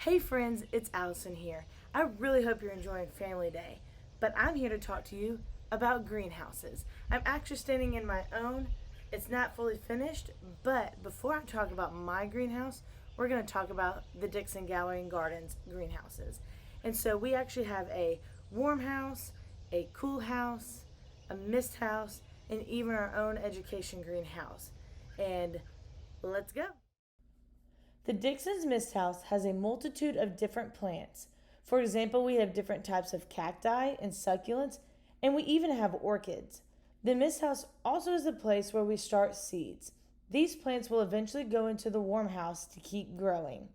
Hey friends, it's Allison here. I really hope you're enjoying Family Day, but I'm here to talk to you about greenhouses. I'm actually standing in my own. It's not fully finished, but before I talk about my greenhouse, we're going to talk about the Dixon Gallery and Gardens greenhouses. And so we actually have a warm house, a cool house, a mist house, and even our own education greenhouse. And let's go. The Dixon's Mist House has a multitude of different plants. For example, we have different types of cacti and succulents, and we even have orchids. The Mist House also is a place where we start seeds. These plants will eventually go into the warm house to keep growing.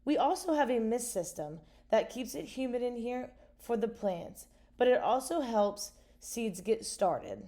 We also have a mist system that keeps it humid in here for the plants, but it also helps seeds get started.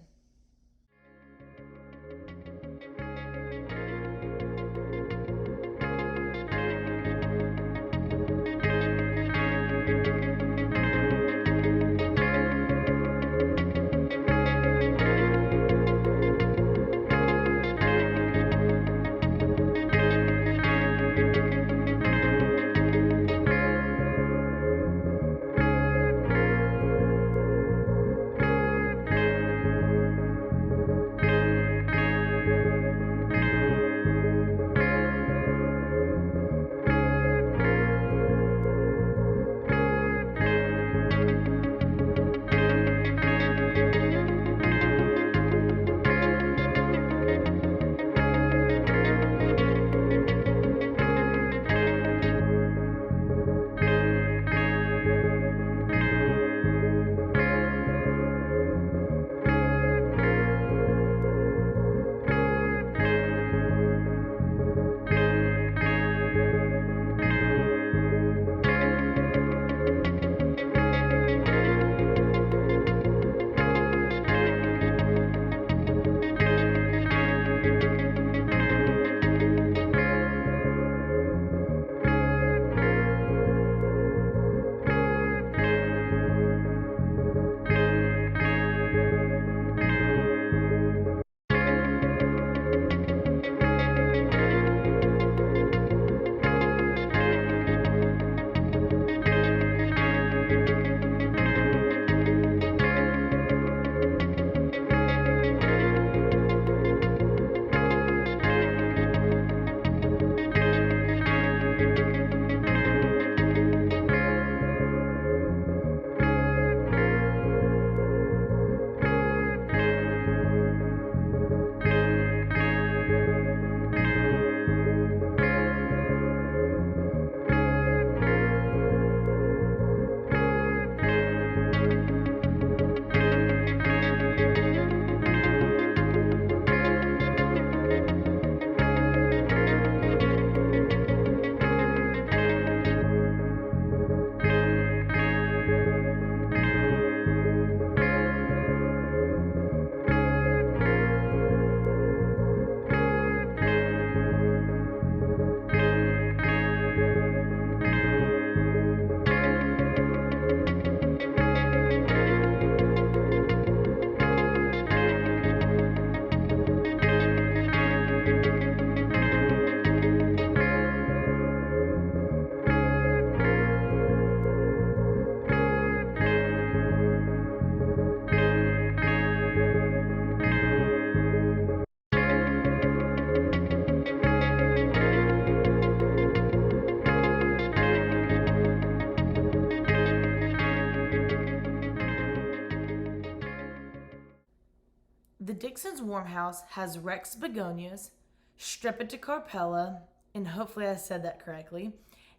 The Dixon's Warm House has Rex begonias, Strepitocarpella, and hopefully I said that correctly,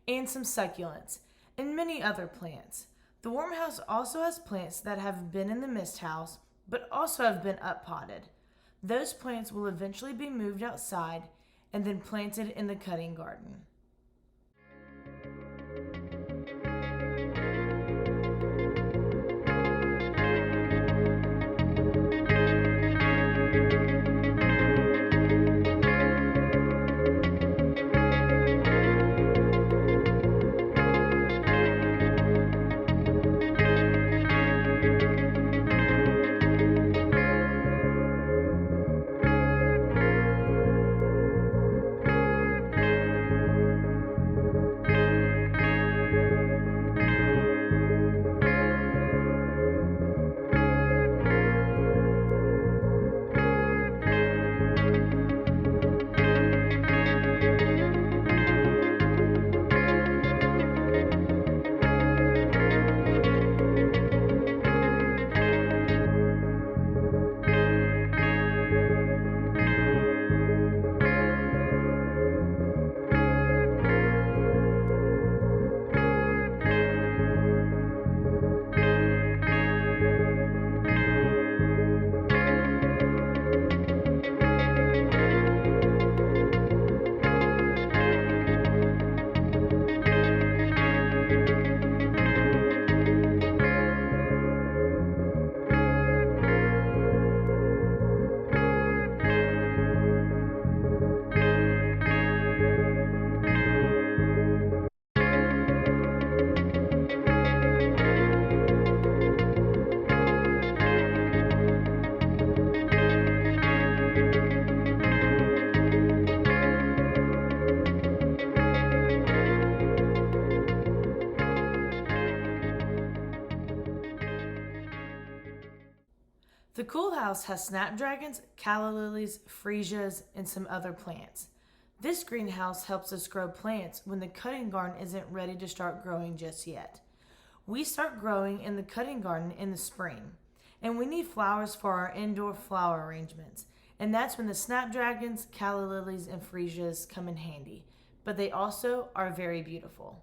and some succulents, and many other plants. The Warm House also has plants that have been in the Mist House, but also have been up-potted. Those plants will eventually be moved outside and then planted in the cutting garden. The cool house has snapdragons, calla lilies, freesias, and some other plants. This greenhouse helps us grow plants when the cutting garden isn't ready to start growing just yet. We start growing in the cutting garden in the spring, and we need flowers for our indoor flower arrangements, and that's when the snapdragons, calla lilies, and freesias come in handy, but they also are very beautiful.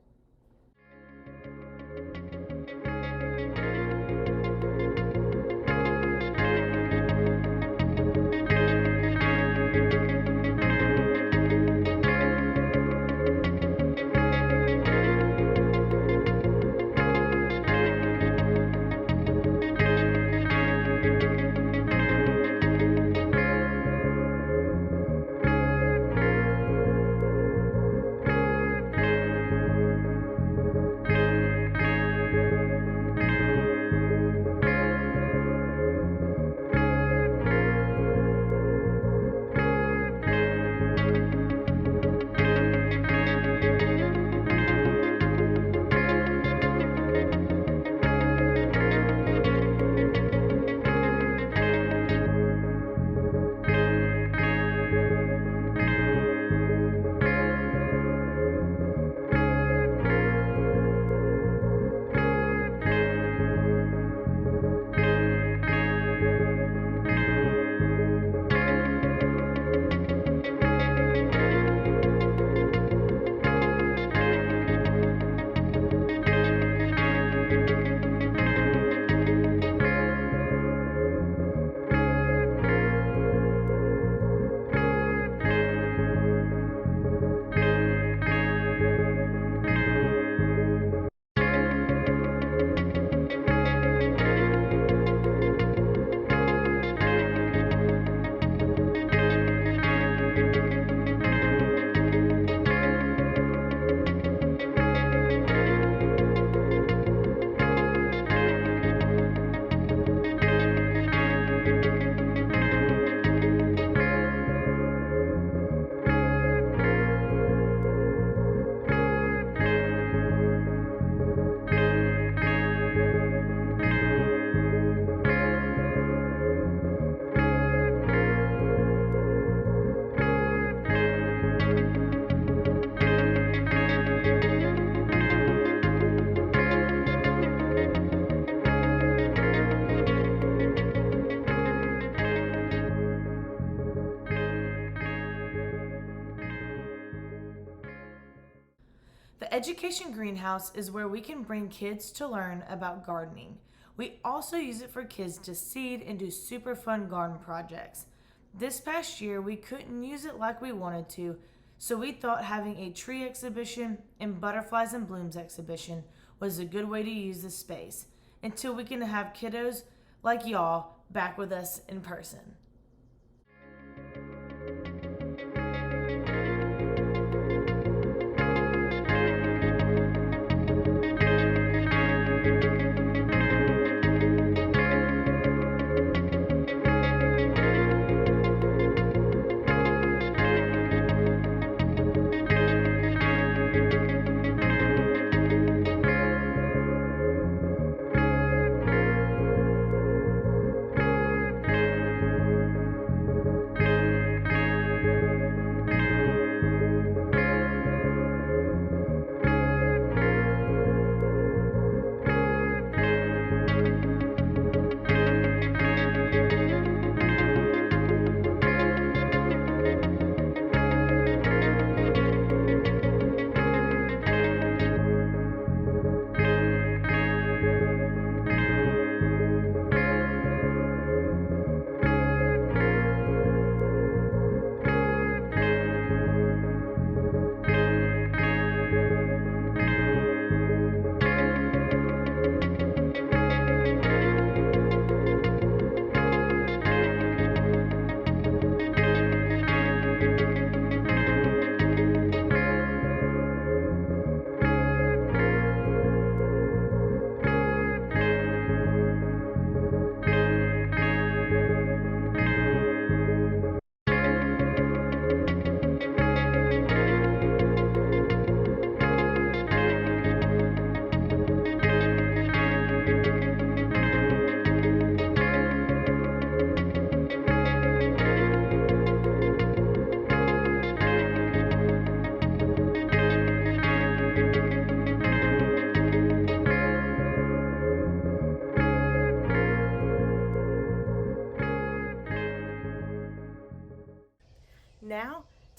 The Education Greenhouse is where we can bring kids to learn about gardening. We also use it for kids to seed and do super fun garden projects. This past year, we couldn't use it like we wanted to, so we thought having a tree exhibition and butterflies and blooms exhibition was a good way to use the space until we can have kiddos like y'all back with us in person.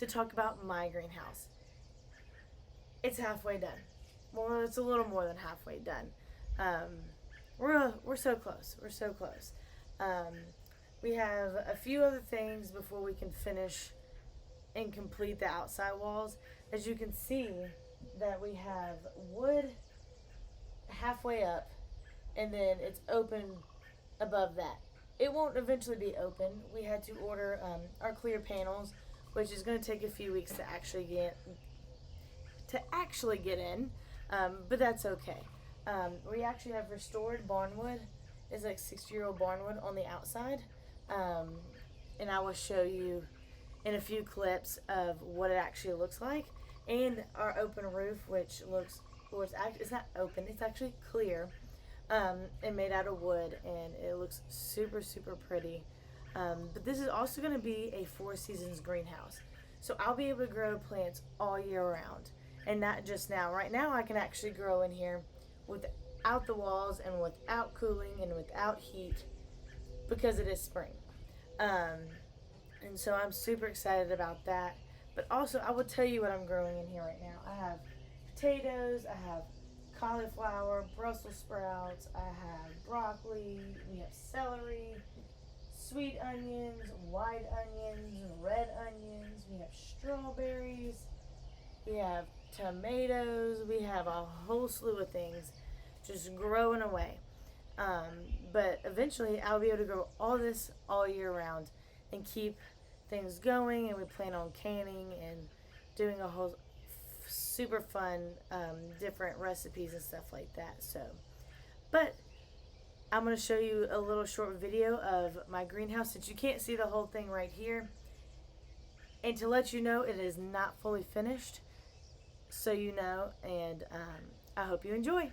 to talk about my greenhouse. It's halfway done. Well, it's a little more than halfway done. We're so close. We're so close. We have a few other things before we can finish and complete the outside walls. As you can see, that we have wood halfway up, and then it's open above that. It won't eventually be open. We had to order our clear panels, which is going to take a few weeks to actually get in, but that's okay. We actually have restored barnwood. It's like 60-year-old barnwood on the outside, and I will show you in a few clips of what it actually looks like, and our open roof, which looks, well, it's not open, it's actually clear, and made out of wood, and it looks super, super pretty. But this is also going to be a 4 seasons greenhouse, so I'll be able to grow plants all year round, and not just now. Right now I can actually grow in here without the walls and without cooling and without heat because it is spring. And so I'm super excited about that. But also, I will tell you what I'm growing in here right now. I have potatoes, I have cauliflower, Brussels sprouts, I have broccoli, we have celery, sweet onions, white onions, red onions, we have strawberries, we have tomatoes, we have a whole slew of things just growing away. But eventually I'll be able to grow all this all year round and keep things going, and we plan on canning and doing a whole super fun different recipes and stuff like that. So, but I'm going to show you a little short video of my greenhouse since you can't see the whole thing right here, and to let you know it is not fully finished, so you know, and I hope you enjoy.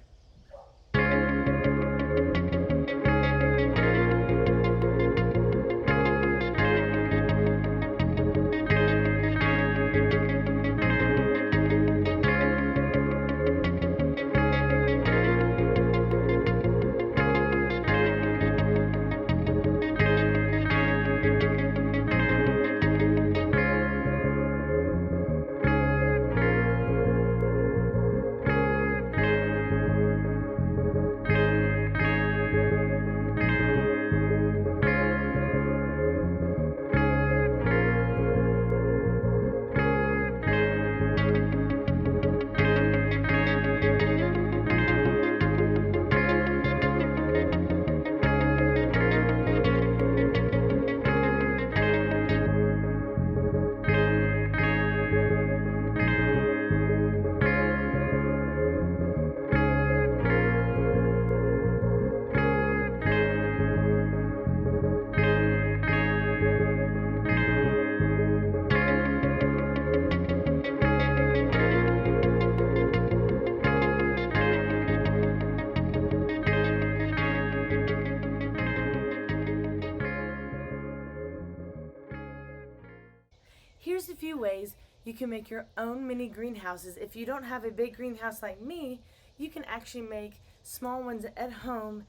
Here's a few ways you can make your own mini greenhouses. If you don't have a big greenhouse like me, you can actually make small ones at home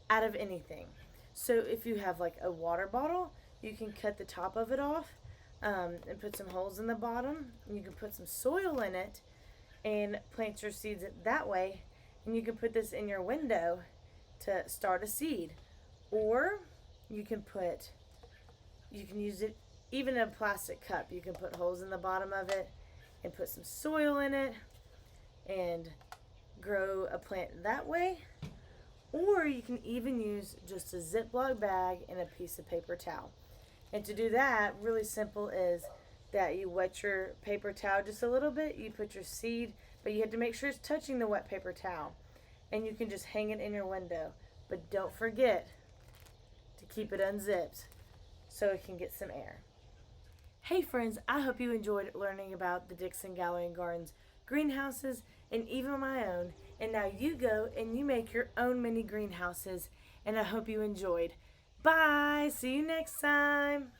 out of anything. So if you have like a water bottle, you can cut the top of it off and put some holes in the bottom. You can put some soil in it and plant your seeds that way. And you can put this in your window to start a seed. Or you can use it even in a plastic cup. You can put holes in the bottom of it and put some soil in it and grow a plant that way. Or you can even use just a Ziploc bag and a piece of paper towel. And to do that, really simple, is that you wet your paper towel just a little bit, you put your seed, but you have to make sure it's touching the wet paper towel. And you can just hang it in your window. But don't forget to keep it unzipped so it can get some air. Hey friends, I hope you enjoyed learning about the Dixon Gallery and Garden's greenhouses and even my own. And now you go and you make your own mini greenhouses, and I hope you enjoyed. Bye! See you next time!